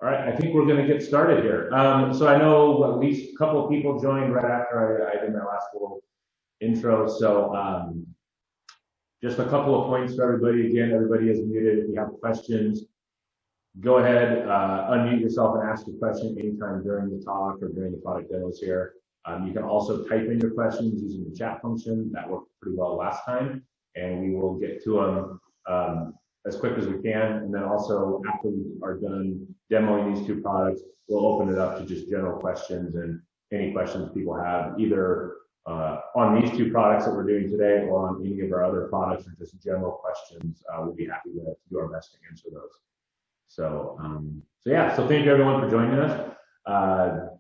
All right, I think we're going to get started here. So I know at least a couple of people joined right after I did my last little intro. So just a couple of points for everybody. Again, everybody is muted. If you have questions, go ahead, unmute yourself and ask your question anytime during the talk or during the product demos here. You can also type in your questions using the chat function. That worked pretty well last time, and we will get to them as quick as we can. And then also, after we are done demoing these two products, we'll open it up to just general questions and any questions people have, either on these two products that we're doing today or on any of our other products, or just general questions. We'll be happy to do our best to answer those. So thank you everyone for joining us.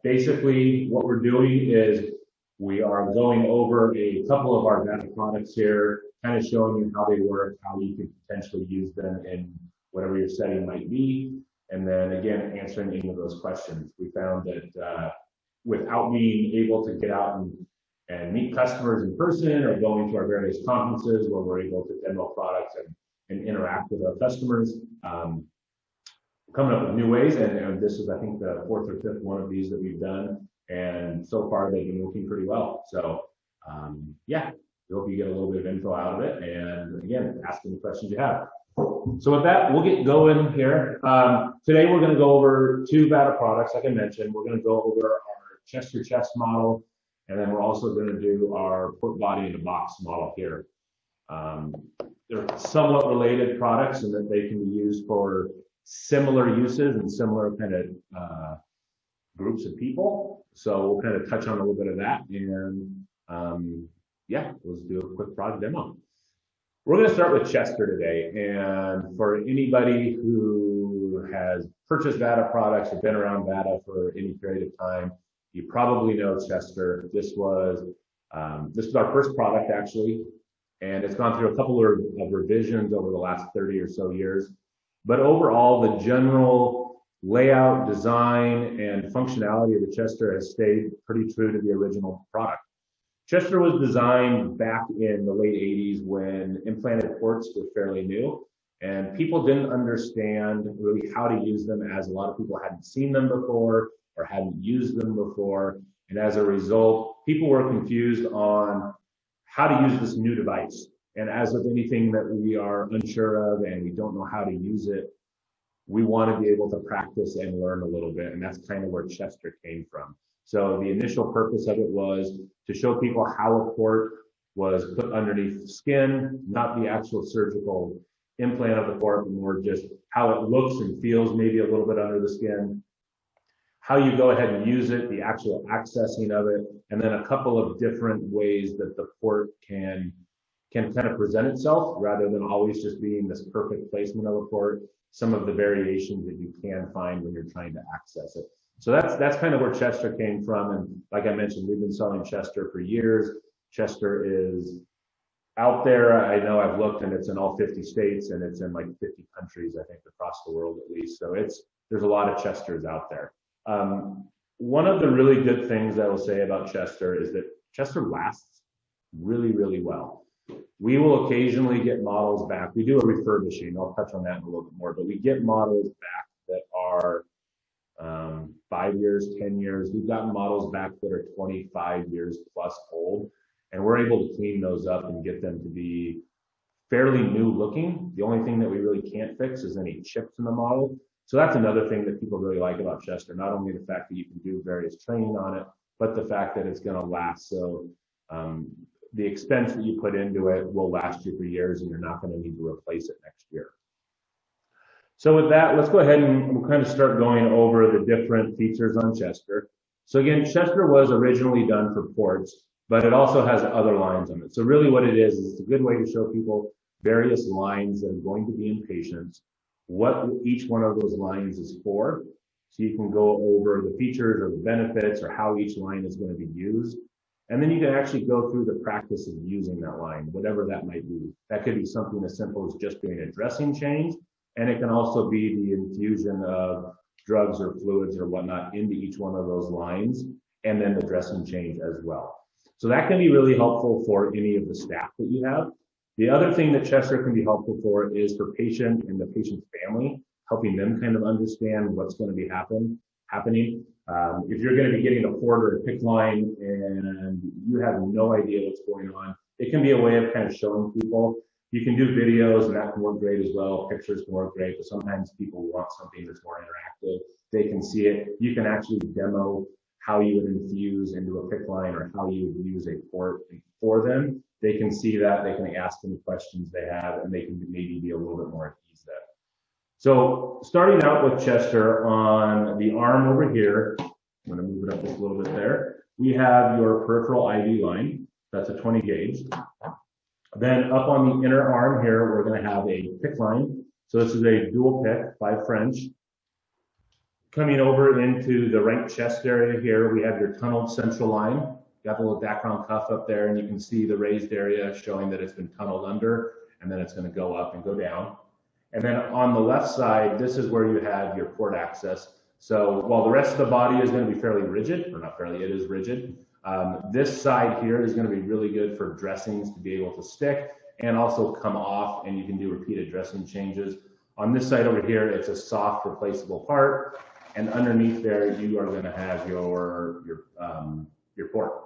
Basically, what we're doing is we are going over a couple of our data products here, kind of showing you how they work, how you can potentially use them in whatever your setting might be, and then again, answering any of those questions. We found that without being able to get out and meet customers in person or going to our various conferences where we're able to demo products and interact with our customers, coming up with new ways, and this is, I think, the fourth or fifth one of these that we've done, and so far they've been working pretty well. So yeah, we hope you get a little bit of info out of it, and again, ask any questions you have. So with that, we'll get going here. Today we're going to go over two VADA products. Like I mentioned, we're going to go over our Chester chest model, and then we're also going to do our port body in a box model here. They're somewhat related products in that they can be used for similar uses and similar kind of groups of people. So we'll kind of touch on a little bit of that, and yeah, let's do a quick product demo. We're going to start with Chester today, and for anybody who has purchased VADA products or been around VADA for any period of time, you probably know Chester. This was our first product actually, and it's gone through a couple of revisions over the last 30 or so years. But overall, the general layout, design, and functionality of the Chester has stayed pretty true to the original product. Chester was designed back in the late 80s when implanted ports were fairly new, and people didn't understand really how to use them, as a lot of people hadn't seen them before or hadn't used them before. And as a result, people were confused on how to use this new device. And as with anything that we are unsure of and we don't know how to use it, we want to be able to practice and learn a little bit. And that's kind of where Chester came from. So the initial purpose of it was to show people how a port was put underneath the skin, not the actual surgical implant of the port, but more just how it looks and feels maybe a little bit under the skin, how you go ahead and use it, the actual accessing of it, and then a couple of different ways that the port can kind of present itself rather than always just being this perfect placement of a port, some of the variations that you can find when you're trying to access it. So that's kind of where Chester came from. And like I mentioned, we've been selling Chester for years. Chester is out there. I know I've looked, and it's in all 50 states, and it's in like 50 countries, I think, across the world at least. So there's a lot of Chesters out there. One of the really good things I will say about Chester is that Chester lasts really, really well. We will occasionally get models back. We do a refurbishing. I'll touch on that in a little bit more, but we get models back that are 5 years, 10 years. We've gotten models back that are 25 years plus old, and we're able to clean those up and get them to be fairly new looking. The only thing that we really can't fix is any chips in the model. So that's another thing that people really like about Chester, not only the fact that you can do various training on it, but the fact that it's going to last. So the expense that you put into it will last you for years, and you're not going to need to replace it next year. So with that, let's go ahead and we'll kind of start going over the different features on Chester. So again, Chester was originally done for ports, but it also has other lines on it. So really what it is it's a good way to show people various lines that are going to be in patients, what each one of those lines is for. So you can go over the features or the benefits or how each line is going to be used. And then you can actually go through the practice of using that line, whatever that might be. That could be something as simple as just doing a dressing change. And it can also be the infusion of drugs or fluids or whatnot into each one of those lines, and then the dressing change as well. So that can be really helpful for any of the staff that you have. The other thing that Chester can be helpful for is for patient and the patient's family. helping them kind of understand what's going to be happening. If you're going to be getting a port or a PICC line and you have no idea what's going on, it can be a way of kind of showing people. You can do videos, and that can work great as well. Pictures can work great, but sometimes people want something that's more interactive. They can see it. You can actually demo how you would infuse into a PICC line or how you would use a port for them. They can see that, they can ask any questions they have, and they can maybe be a little bit more at ease there. So starting out with Chester, on the arm over here, I'm going to move it up just a little bit there. We have your peripheral IV line. That's a 20 gauge. Then up on the inner arm here, we're going to have a PICC line. So this is a dual PICC, 5 French. Coming over into the right chest area here, we have your tunneled central line. Got the little Dacron cuff up there, and you can see the raised area showing that it's been tunneled under, and then it's going to go up and go down. And then on the left side, this is where you have your port access. So while the rest of the body is going to be fairly rigid, or not fairly, it is rigid. This side here is going to be really good for dressings to be able to stick and also come off, and you can do repeated dressing changes. On this side over here, it's a soft replaceable part, and underneath there, you are going to have your port.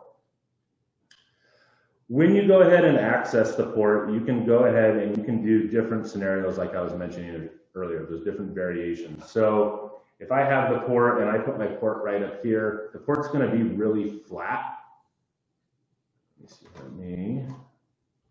When you go ahead and access the port, you can go ahead and you can do different scenarios like I was mentioning earlier. There's different variations. So if I have the port and I put my port right up here, the port's going to be really flat. Let me see,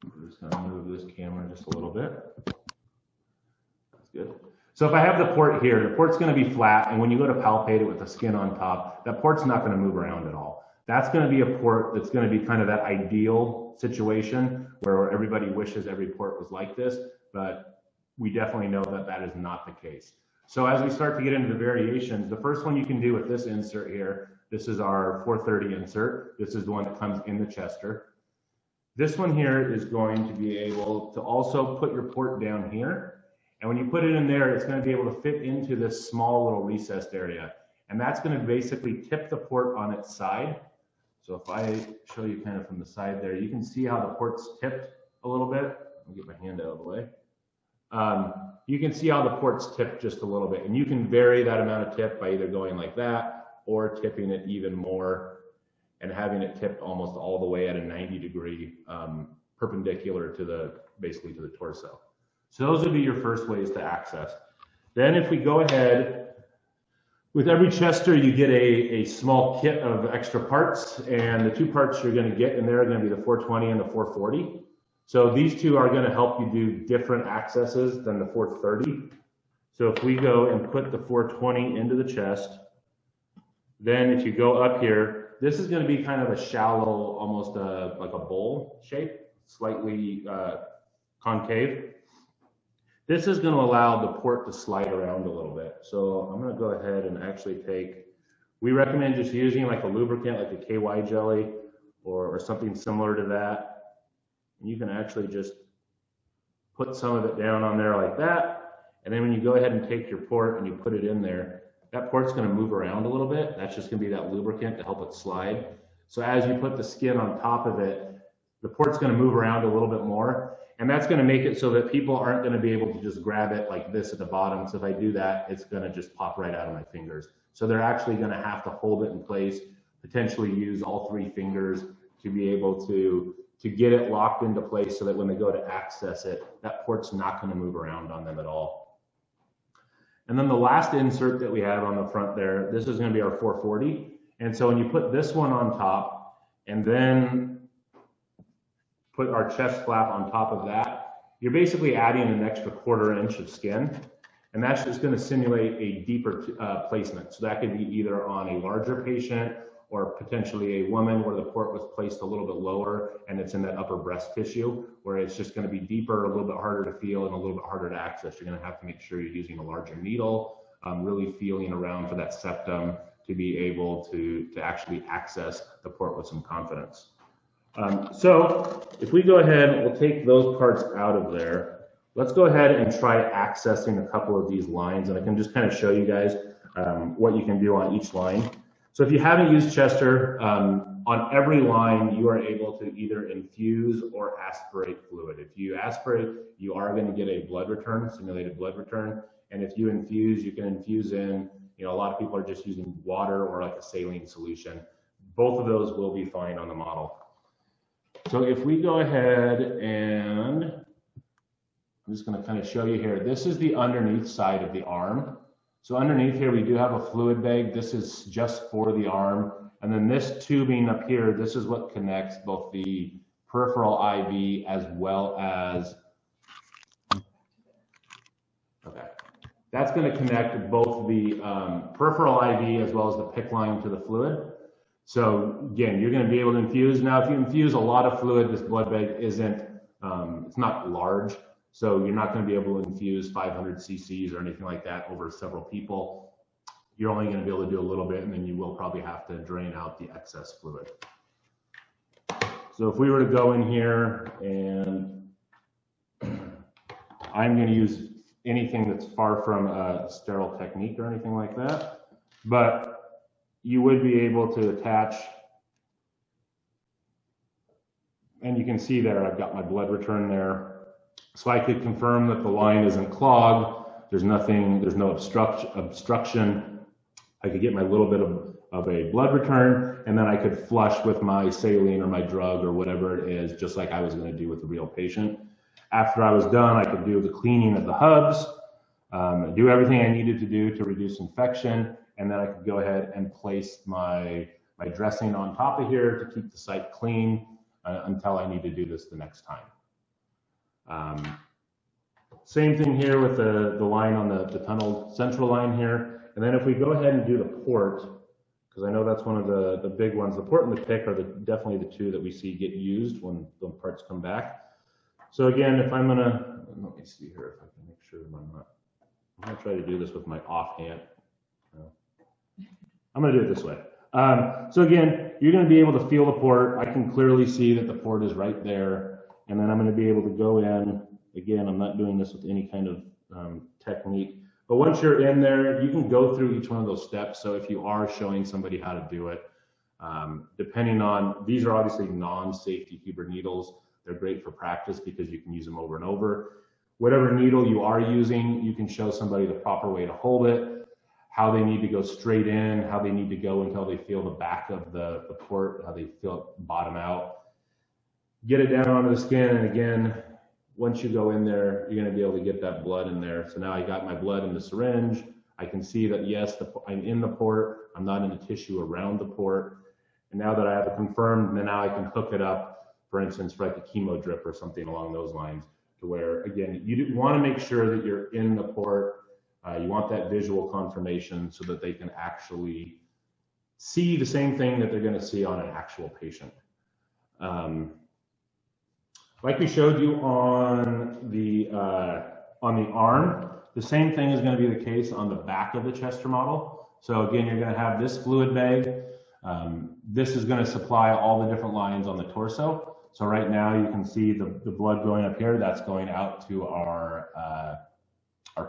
I'm just going to move this camera just a little bit. That's good. So if I have the port here, the port's going to be flat, and when you go to palpate it with the skin on top, that port's not going to move around at all. That's going to be a port that's going to be kind of that ideal situation where everybody wishes every port was like this, but we definitely know that that is not the case. So as we start to get into the variations, the first one you can do with this insert here, this is our 430 insert. This is the one that comes in the Chester. This one here is going to be able to also put your port down here. And when you put it in there, it's going to be able to fit into this small little recessed area. And that's going to basically tip the port on its side. So if I show you kind of from the side there, you can see how the port's tipped a little bit. Let me get my hand out of the way. You can see how the port's tipped just a little bit, and you can vary that amount of tip by either going like that or tipping it even more and having it tipped almost all the way at a 90-degree perpendicular to basically to the torso. So those would be your first ways to access. Then if we go ahead, with every Chester, you get a small kit of extra parts, and the 2 parts you're going to get in there are going to be the 420 and the 440. So these 2 are going to help you do different accesses than the 430. So if we go and put the 420 into the chest, then if you go up here, this is going to be kind of a shallow, almost like a bowl shape, slightly concave. This is going to allow the port to slide around a little bit. So I'm going to go ahead and actually we recommend just using like a lubricant, like a KY jelly or something similar to that. And you can actually just put some of it down on there like that. And then when you go ahead and take your port and you put it in there, that port's going to move around a little bit. That's just going to be that lubricant to help it slide. So as you put the skin on top of it, the port's going to move around a little bit more. And that's going to make it so that people aren't going to be able to just grab it like this at the bottom. So if I do that, it's going to just pop right out of my fingers. So they're actually going to have to hold it in place, potentially use all 3 fingers to be able to get it locked into place so that when they go to access it, that port's not going to move around on them at all. And then the last insert that we have on the front there, this is going to be our 440. And so when you put this one on top and then put our chest flap on top of that, you're basically adding an extra 1/4 inch of skin, and that's just going to simulate a deeper placement. So that could be either on a larger patient or potentially a woman where the port was placed a little bit lower and it's in that upper breast tissue, where it's just going to be deeper, a little bit harder to feel and a little bit harder to access. You're going to have to make sure you're using a larger needle, really feeling around for that septum to be able to actually access the port with some confidence. So if we go ahead, we'll take those parts out of there. Let's go ahead and try accessing a couple of these lines, and I can just kind of show you guys what you can do on each line. So if you haven't used Chester, on every line, you are able to either infuse or aspirate fluid. If you aspirate, you are going to get a blood return, simulated blood return. And if you infuse, you can infuse in, you know, a lot of people are just using water or like a saline solution. Both of those will be fine on the model. So if we go ahead and I'm just going to kind of show you here, this is the underneath side of the arm. So underneath here, we do have a fluid bag. This is just for the arm. And then this tubing up here, this is what connects both the peripheral IV as well as, okay. That's going to connect both the peripheral IV as well as the PICC line to the fluid. So again, you're going to be able to infuse. Now, if you infuse a lot of fluid, this blood bag isn't, it's not large. So you're not going to be able to infuse 500 cc's or anything like that over several people. You're only going to be able to do a little bit, and then you will probably have to drain out the excess fluid. So if we were to go in here, and I'm going to use anything that's far from a sterile technique or anything like that, but you would be able to attach, and you can see there I've got my blood return there. So I could confirm that the line isn't clogged. There's nothing, there's no obstruction. I could get my little bit of a blood return, and then I could flush with my saline or my drug or whatever it is, just like I was going to do with a real patient. After I was done, I could do the cleaning of the hubs, do everything I needed to do to reduce infection, and then I could go ahead and place my dressing on top of here to keep the site clean until I need to do this the next time. Same thing here with the line on the tunnel central line here. And then if we go ahead and do the port, because I know that's one of the big ones, the port and the PICC are definitely the two that we see get used when the parts come back. So again, if I'm gonna, let me see here if I can make sure that I'm gonna try to do this with my offhand. I'm gonna do it this way. So again, you're gonna be able to feel the port. I can clearly see that the port is right there. And then I'm going to be able to go in, again, I'm not doing this with any kind of technique, but once you're in there, you can go through each one of those steps. So if you are showing somebody how to do it, depending on, these are obviously non-safety Huber needles. They're great for practice because you can use them over and over. Whatever needle you are using, you can show somebody the proper way to hold it, how they need to go straight in, how they need to go until they feel the back of the port, how they feel it bottom out. Get it down onto the skin, and again, once you go in there, you're going to be able to get that blood in there. So now I got my blood in the syringe. I can see that, yes, I'm in the port. I'm not in the tissue around the port. And now that I have it confirmed, then now I can hook it up, for instance, for like a chemo drip or something along those lines, to where, again, you want to make sure that you're in the port. You want that visual confirmation so that they can actually see the same thing that they're going to see on an actual patient. Like we showed you on the arm, the same thing is going to be the case on the back of the Chester model. So again, you're going to have this fluid bag. This is going to supply all the different lines on the torso. So right now you can see the blood going up here. That's going out to our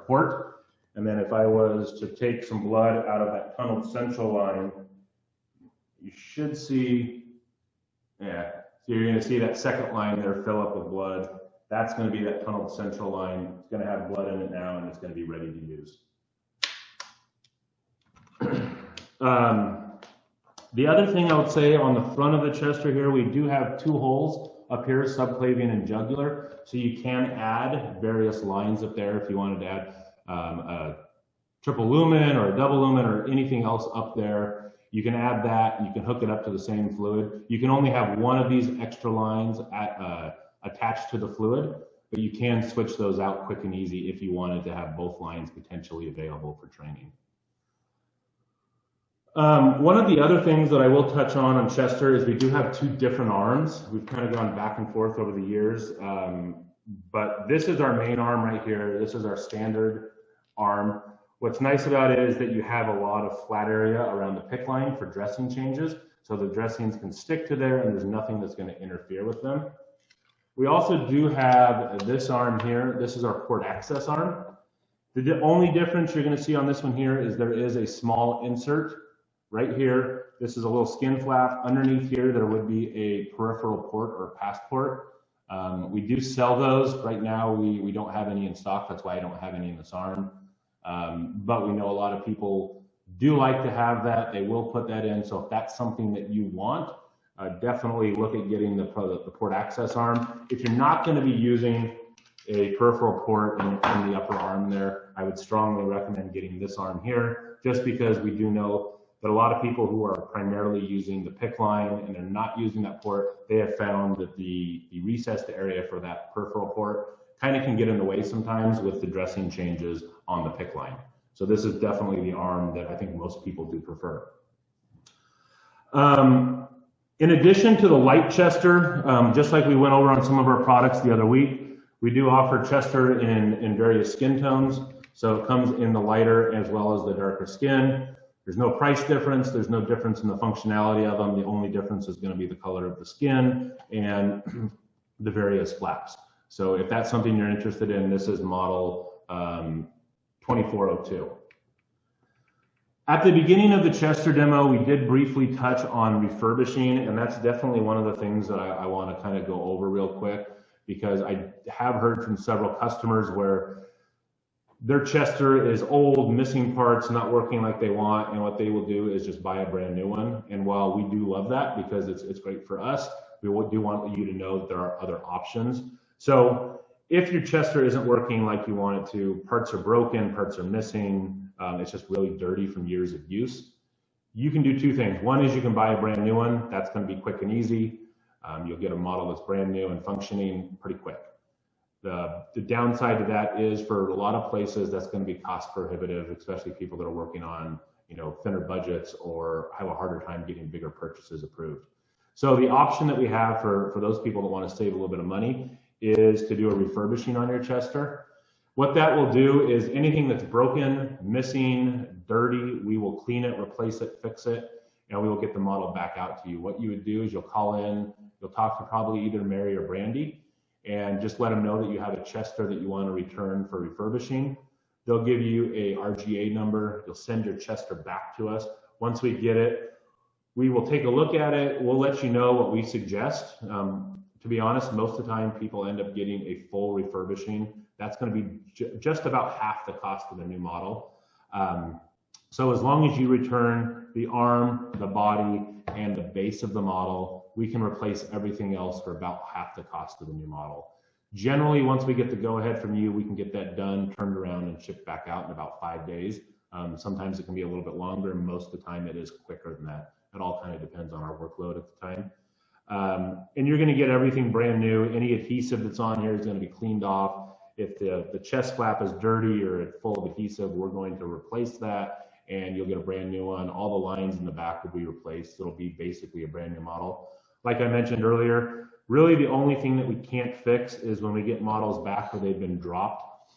port. And then if I was to take some blood out of that tunneled central line, you should see, yeah. So you're going to see that second line there fill up with blood. That's going to be that tunneled central line. It's going to have blood in it now, and it's going to be ready to use. The other thing I would say on the front of the Chester here, we do have two holes up here, subclavian and jugular. So you can add various lines up there if you wanted to add a triple lumen or a double lumen or anything else up there. You can add that, and you can hook it up to the same fluid. You can only have one of these extra lines attached to the fluid, but you can switch those out quick and easy if you wanted to have both lines potentially available for training. One of the other things that I will touch on Chester is we do have two different arms. We've kind of gone back and forth over the years, but this is our main arm right here. This is our standard arm. What's nice about it is that you have a lot of flat area around the PICC line for dressing changes. So the dressings can stick to there and there's nothing that's going to interfere with them. We also do have this arm here. This is our port access arm. The only difference you're going to see on this one here is there is a small insert right here. This is a little skin flap. Underneath here, there would be a peripheral port or passport. We do sell those. Right now, we don't have any in stock. That's why I don't have any in this arm. But we know a lot of people do like to have that. They will put that in. So if that's something that you want, definitely look at getting the port access arm. If you're not going to be using a peripheral port in the upper arm there, I would strongly recommend getting this arm here, just because we do know that a lot of people who are primarily using the PICC line and they're not using that port, they have found that the recessed area for that peripheral port kind of can get in the way sometimes with the dressing changes on the PICC line. So this is definitely the arm that I think most people do prefer. In addition to the light Chester, just like we went over on some of our products the other week, we do offer Chester in various skin tones. So it comes in the lighter as well as the darker skin. There's no price difference. There's no difference in the functionality of them. The only difference is going to be the color of the skin and the various flaps. So if that's something you're interested in, this is model 2402. At the beginning of the Chester demo, we did briefly touch on refurbishing, and that's definitely one of the things that I want to kind of go over real quick, because I have heard from several customers where their Chester is old, missing parts, not working like they want, and what they will do is just buy a brand new one. And while we do love that because it's great for us, we do want you to know that there are other options. So if your Chester isn't working like you want it to, parts are broken, parts are missing, it's just really dirty from years of use, you can do two things. One is you can buy a brand new one. That's going to be quick and easy. You'll get a model that's brand new and functioning pretty quick. The downside to that is, for a lot of places, that's going to be cost prohibitive, especially people that are working on, thinner budgets or have a harder time getting bigger purchases approved. So the option that we have for those people that want to save a little bit of money is to do a refurbishing on your Chester. What that will do is anything that's broken, missing, dirty, we will clean it, replace it, fix it, and we will get the model back out to you. What you would do is you'll call in, you'll talk to probably either Mary or Brandy, and just let them know that you have a Chester that you want to return for refurbishing. They'll give you a RGA number. You'll send your Chester back to us. Once we get it, we will take a look at it. We'll let you know what we suggest. To be honest, most of the time people end up getting a full refurbishing. That's going to be just about half the cost of the new model. So as long as you return the arm, the body, and the base of the model, we can replace everything else for about half the cost of the new model. Generally, once we get the go-ahead from you, we can get that done, turned around, and shipped back out in about 5 days. Sometimes it can be a little bit longer, and most of the time it is quicker than that. It all kind of depends on our workload at the time. And you're going to get everything brand new. Any adhesive that's on here is going to be cleaned off. If the chest flap is dirty or it's full of adhesive, we're going to replace that, and you'll get a brand new one. All the lines in the back will be replaced. It'll be basically a brand new model. Like I mentioned earlier, really the only thing that we can't fix is when we get models back where they've been dropped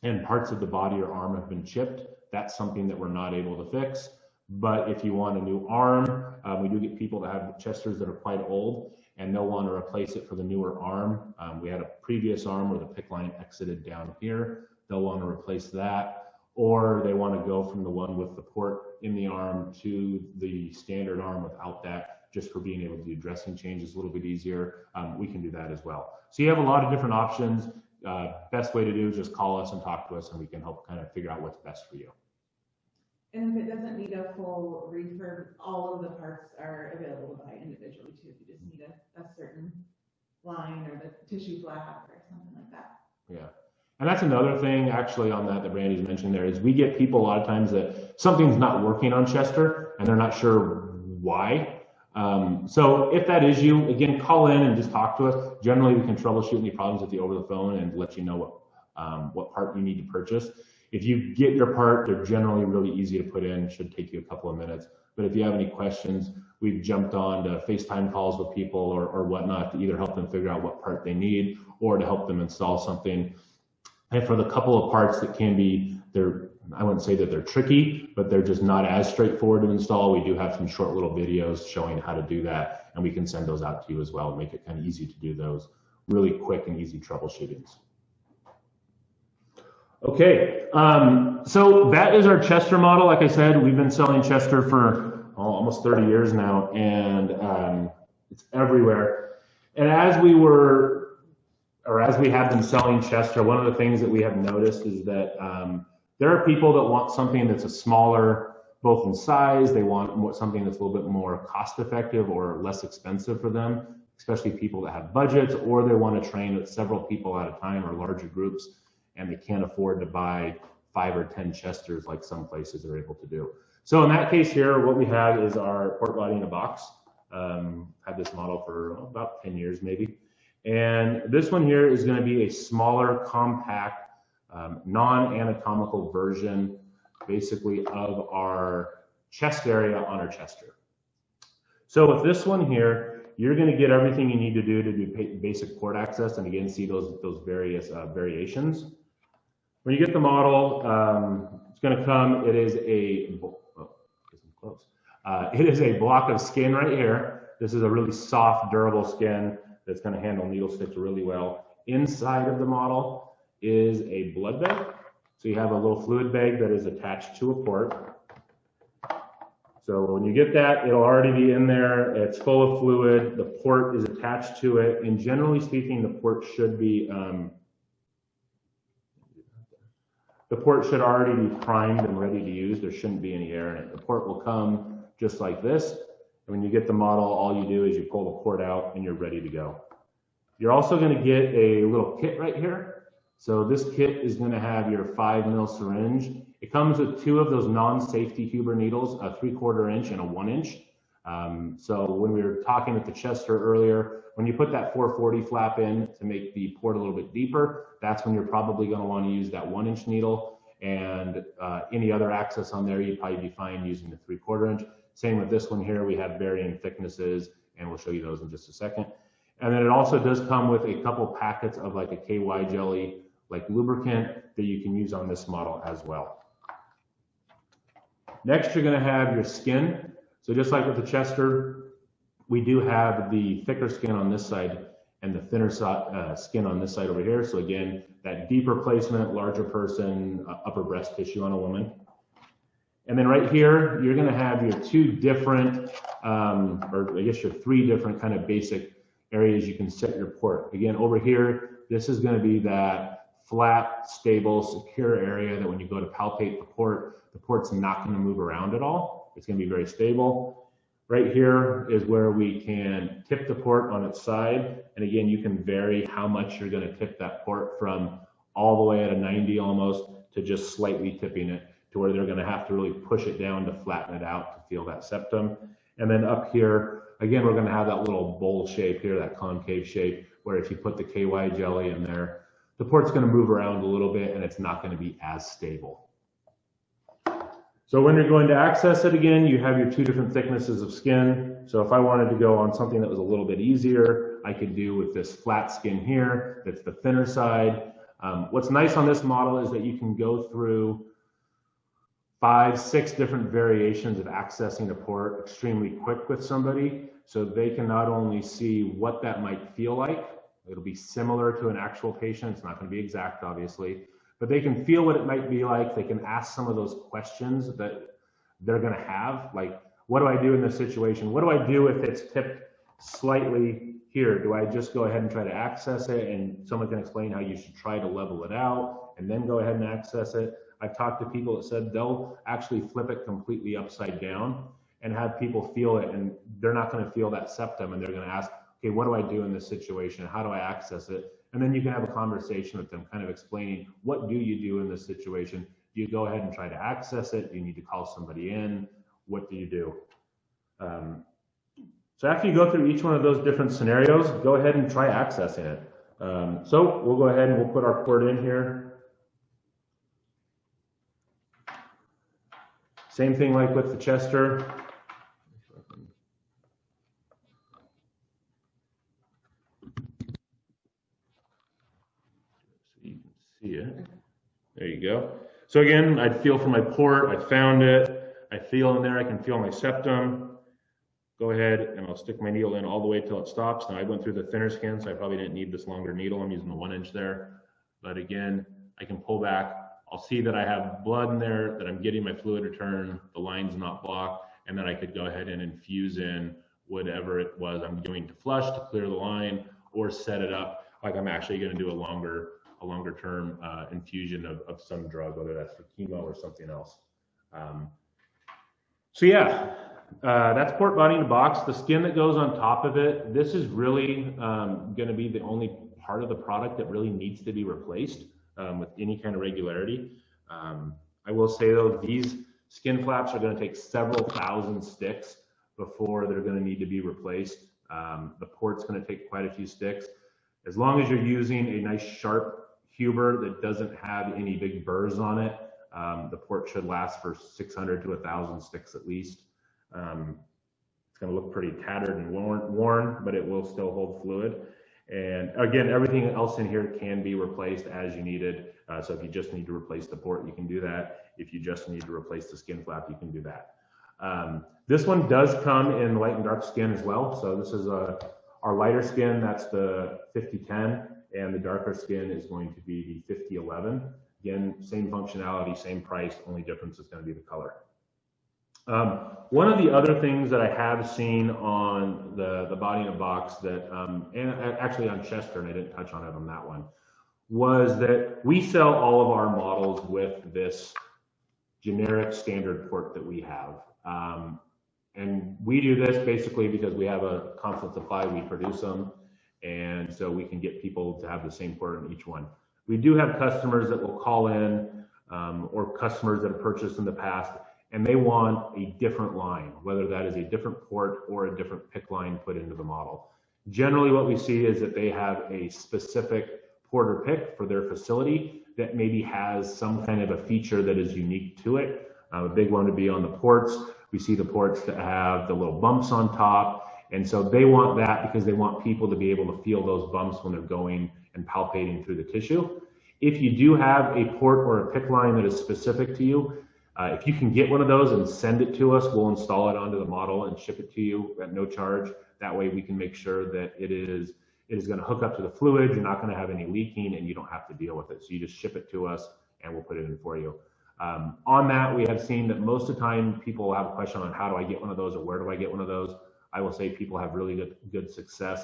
and parts of the body or arm have been chipped. That's something that we're not able to fix. But if you want a new arm, we do get people that have Chesters that are quite old, and they'll want to replace it for the newer arm. We had a previous arm where the PICC line exited down here. They'll want to replace that, or they want to go from the one with the port in the arm to the standard arm without that, just for being able to do dressing changes a little bit easier. We can do that as well. So you have a lot of different options. Best way to do is just call us and talk to us, and we can help kind of figure out what's best for you. And if it doesn't need a full refurb, all of the parts are available to buy individually too. If you just need a certain line or the tissue flap or something like that. Yeah. And that's another thing actually on that Brandy's mentioned there is we get people a lot of times that something's not working on Chester and they're not sure why. So if that is you, again, call in and just talk to us. Generally, we can troubleshoot any problems with you over the phone and let you know what part you need to purchase. If you get your part, they're generally really easy to put in. It should take you a couple of minutes. But if you have any questions, we've jumped on to FaceTime calls with people or whatnot to either help them figure out what part they need or to help them install something. And for the couple of parts that can be, I wouldn't say that they're tricky, but they're just not as straightforward to install. We do have some short little videos showing how to do that, and we can send those out to you as well and make it kind of easy to do those really quick and easy troubleshootings. Okay, so that is our Chester model. Like I said, we've been selling Chester for almost 30 years now, and it's everywhere. And as we have been selling Chester, one of the things that we have noticed is that There are people that want something that's a smaller, both in size, they want something that's a little bit more cost effective or less expensive for them, especially people that have budgets, or they want to train with several people at a time or larger groups, and they can't afford to buy 5 or 10 chesters like some places are able to do. So in that case here, what we have is our port body in a box. Had this model for about 10 years maybe. And this one here is going to be a smaller, compact, non-anatomical version, basically, of our chest area on our chester. So with this one here, you're going to get everything you need to do basic port access, and again, see those various variations. When you get the model, it's going to come. It is a it is a block of skin right here. This is a really soft, durable skin that's going to handle needle sticks really well. Inside of the model is a blood bag. So you have a little fluid bag that is attached to a port. So when you get that, it'll already be in there. It's full of fluid. The port is attached to it. And generally speaking, the port should be already be primed and ready to use. There shouldn't be any air in it. The port will come just like this. And when you get the model, all you do is you pull the port out and you're ready to go. You're also going to get a little kit right here. So this kit is going to have your 5 mil syringe. It comes with 2 of those non-safety Huber needles, a 3/4 inch and a 1 inch. So when we were talking with the chester earlier, when you put that 440 flap in to make the port a little bit deeper, that's when you're probably going to want to use that 1 inch needle. And any other access on there, you'd probably be fine using the 3/4 inch. Same with this one here. We have varying thicknesses, and we'll show you those in just a second. And then it also does come with a couple packets of like a KY jelly, like lubricant, that you can use on this model as well. Next, you're going to have your skin. So just like with the chester, we do have the thicker skin on this side and the thinner skin on this side over here. So again, that deeper placement, larger person, upper breast tissue on a woman. And then right here, you're going to have your 2 different, or I guess your 3 different kind of basic areas you can set your port. Again, over here, this is going to be that flat, stable, secure area that when you go to palpate the port's not going to move around at all. It's going to be very stable. Right here is where we can tip the port on its side. And again, you can vary how much you're going to tip that port, from all the way at a 90 almost to just slightly tipping it, to where they're going to have to really push it down to flatten it out to feel that septum. And then up here, again, we're going to have that little bowl shape here, that concave shape, where if you put the KY jelly in there, the port's going to move around a little bit and it's not going to be as stable. So when you're going to access it, again, you have your 2 different thicknesses of skin. So if I wanted to go on something that was a little bit easier, I could do with this flat skin here, that's the thinner side. What's nice on this model is that you can go through 5, 6 different variations of accessing a port extremely quick with somebody, so they can not only see what that might feel like, it'll be similar to an actual patient, it's not going to be exact obviously, but they can feel what it might be like. They can ask some of those questions that they're going to have, like, what do I do in this situation? What do I do if it's tipped slightly here? Do I just go ahead and try to access it, and someone can explain how you should try to level it out and then go ahead and access it? I've talked to people that said they'll actually flip it completely upside down and have people feel it, and they're not going to feel that septum, and they're going to ask, okay, what do I do in this situation? How do I access it? And then you can have a conversation with them, kind of explaining, what do you do in this situation? Do you go ahead and try to access it? Do you need to call somebody in? What do you do? So after you go through each one of those different scenarios, go ahead and try accessing it. So we'll go ahead and we'll put our port in here. Same thing like with the chester. So you can see it. There you go. So again, I'd feel for my port. I found it. I feel in there. I can feel my septum. Go ahead and I'll stick my needle in all the way till it stops. Now I went through the thinner skin, so I probably didn't need this longer needle. I'm using the 1 inch there. But again, I can pull back. I'll see that I have blood in there, that I'm getting my fluid return, the line's not blocked, and then I could go ahead and infuse in whatever it was I'm doing to flush, to clear the line, or set it up like I'm actually going to do a longer a longer term infusion of some drug, whether that's for chemo or something else. So yeah, that's port body in a box. The skin that goes on top of it, this is really going to be the only part of the product that really needs to be replaced with any kind of regularity. I will say though, these skin flaps are going to take several thousand sticks before they're going to need to be replaced. The port's going to take quite a few sticks. As long as you're using a nice sharp Huber that doesn't have any big burrs on it, the port should last for 600 to 1,000 sticks at least. It's going to look pretty tattered and worn, but it will still hold fluid. And again, everything else in here can be replaced as you needed. So if you just need to replace the port, you can do that. If you just need to replace the skin flap, you can do that. This one does come in light and dark skin as well. So this is our lighter skin, that's the 5010, and the darker skin is going to be the 5011. Again, same functionality, same price, only difference is going to be the color. One of the other things that I have seen on the body in a box that, and actually on Chester, and I didn't touch on it on that one, was that we sell all of our models with this generic standard port that we have. And we do this basically because we have a constant supply, we produce them, and so we can get people to have the same port on each one. We do have customers that will call in, or customers that have purchased in the past, and they want a different line, whether that is a different port or a different PICC line put into the model. Generally what we see is that they have a specific port or PICC for their facility that maybe has some kind of a feature that is unique to it. A big one would be on the ports. We see the ports that have the little bumps on top. And so they want that because they want people to be able to feel those bumps when they're going and palpating through the tissue. If you do have a port or a PICC line that is specific to you, if you can get one of those and send it to us, we'll install it onto the model and ship it to you at no charge. That way we can make sure that it is going to hook up to the fluid. You're not going to have any leaking and you don't have to deal with it. So you just ship it to us and we'll put it in for you. On that, we have seen that most of the time people have a question on how do I get one of those or where do I get one of those? I will say people have really good success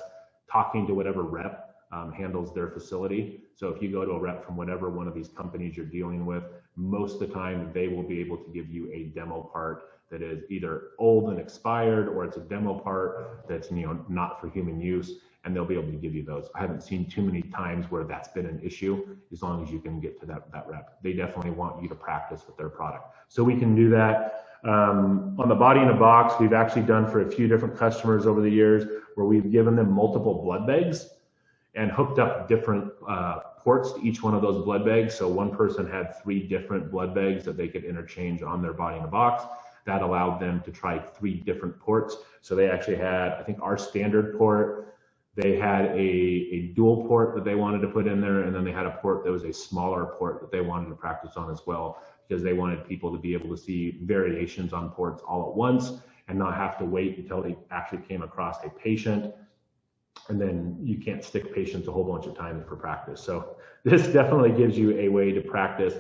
talking to whatever rep handles their facility. So if you go to a rep from whatever one of these companies you're dealing with, most of the time they will be able to give you a demo part that is either old and expired, or it's a demo part that's not for human use, and they'll be able to give you those. I haven't seen too many times where that's been an issue, as long as you can get to that rep. They definitely want you to practice with their product. So we can do that. On the body in a box, we've actually done for a few different customers over the years where we've given them multiple blood bags and hooked up different ports to each one of those blood bags. So one person had 3 different blood bags that they could interchange on their body in a box. That allowed them to try 3 different ports. So they actually had, I think, our standard port. They had a dual port that they wanted to put in there, and then they had a port that was a smaller port that they wanted to practice on as well, because they wanted people to be able to see variations on ports all at once and not have to wait until they actually came across a patient. And then you can't stick patients a whole bunch of times for practice. So this definitely gives you a way to practice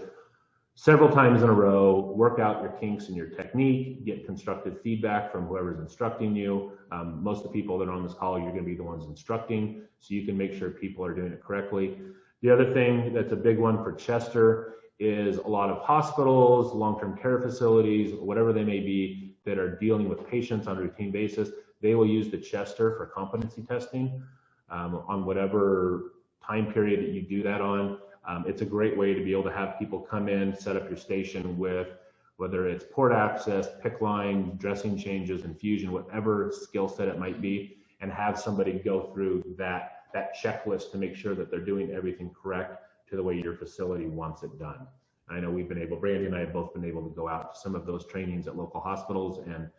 several times in a row, work out your kinks and your technique, get constructive feedback from whoever's instructing you. Most of the people that are on this call, you're going to be the ones instructing, so you can make sure people are doing it correctly. The other thing that's a big one for Chester is a lot of hospitals, long-term care facilities, whatever they may be, that are dealing with patients on a routine basis. They will use the Chester for competency testing on whatever time period that you do that on. It's a great way to be able to have people come in, set up your station with, whether it's port access, PICC line, dressing changes, infusion, whatever skill set it might be, and have somebody go through that checklist to make sure that they're doing everything correct to the way your facility wants it done. I know Brandy and I have both been able to go out to some of those trainings at local hospitals, and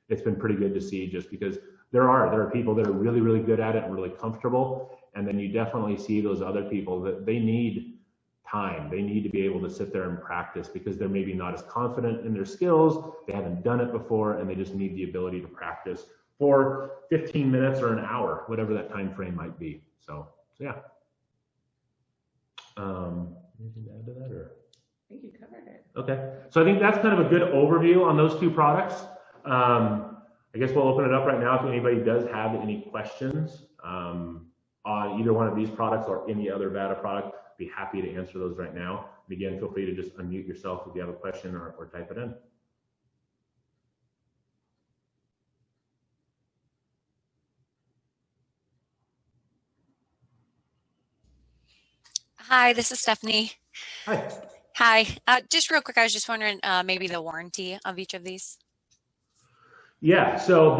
it's been pretty good to see, just because there are people that are really, really good at it and really comfortable. And then you definitely see those other people that they need time. They need to be able to sit there and practice because they're maybe not as confident in their skills. They haven't done it before, and they just need the ability to practice for 15 minutes or an hour, whatever that time frame might be. So yeah. Anything to add to that, or? I think you covered it. Okay, so I think that's kind of a good overview on those 2 products. I guess we'll open it up right now if anybody does have any questions on either one of these products or any other VADA product. be happy to answer those right now. And again, feel free to just unmute yourself if you have a question or type it in. Hi, this is Stephanie. Hi. Hi. Just real quick, I was just wondering maybe the warranty of each of these. Yeah, so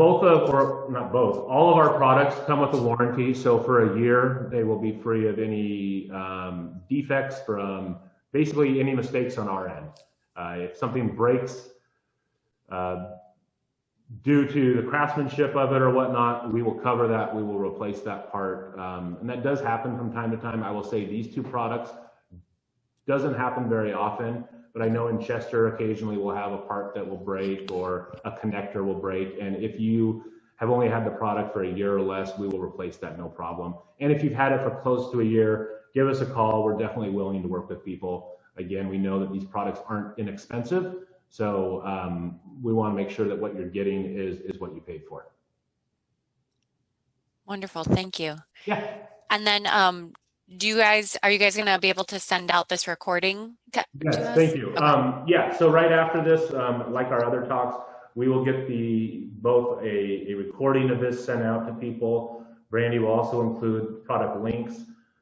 not both, all of our products come with a warranty. So for a year, they will be free of any defects from basically any mistakes on our end. If something breaks due to the craftsmanship of it or whatnot, we will cover that, we will replace that part. And that does happen from time to time. I will say these two products doesn't happen very often, but I know in Chester occasionally we'll have a part that will break or a connector will break. And if you have only had the product for a year or less, we will replace that, no problem. And if you've had it for close to a year, give us a call. We're definitely willing to work with people. Again, we know that these products aren't inexpensive. So we want to make sure that what you're getting is what you paid for. Wonderful, thank you. Yeah. And then are you guys going to be able to send out this recording to us? Thank you. Okay. Yeah, so right after this, like our other talks, we will get both a recording of this sent out to people. Brandy will also include product links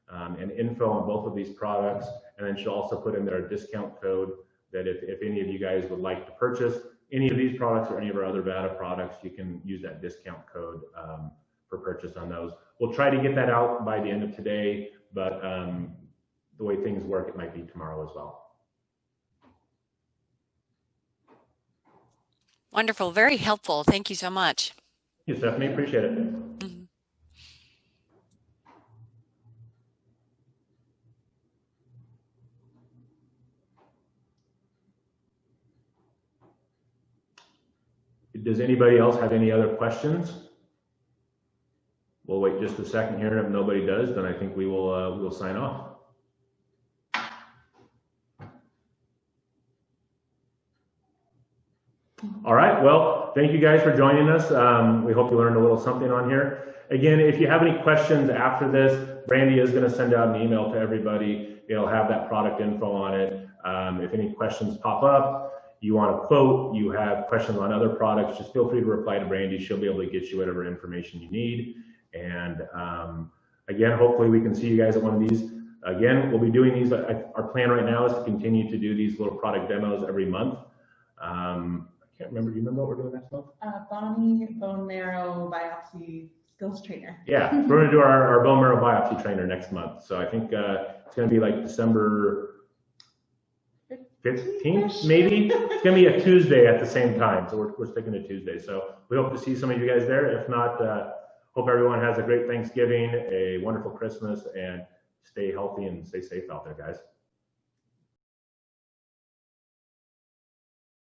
and info on both of these products. And then she'll also put in there a discount code that if any of you guys would like to purchase any of these products or any of our other Vada products, you can use that discount code for purchase on those. We'll try to get that out by the end of today, but the way things work, it might be tomorrow as well. Wonderful, very helpful. Thank you so much. Thank you, Stephanie, appreciate it. Mm-hmm. Does anybody else have any other questions? We'll wait just a second here. If nobody does, then I think we will we'll sign off. All right. Well, thank you guys for joining us. We hope you learned a little something on here. Again, if you have any questions after this, Brandy is going to send out an email to everybody. It'll have that product info on it. If any questions pop up, you want a quote, you have questions on other products, just feel free to reply to Brandy. She'll be able to get you whatever information you need. And again, hopefully we can see you guys at one of these. Again, we'll be doing these. Our plan right now is to continue to do these little product demos every month. I can't remember. Do you remember what we're doing next month? Bonnie bone marrow biopsy skills trainer. Yeah, we're going to do our bone marrow biopsy trainer next month. So I think it's going to be like December 15th, maybe. It's going to be a Tuesday at the same time. So we're sticking to Tuesday. So we hope to see some of you guys there. If not, hope everyone has a great Thanksgiving, a wonderful Christmas, and stay healthy and stay safe out there, guys.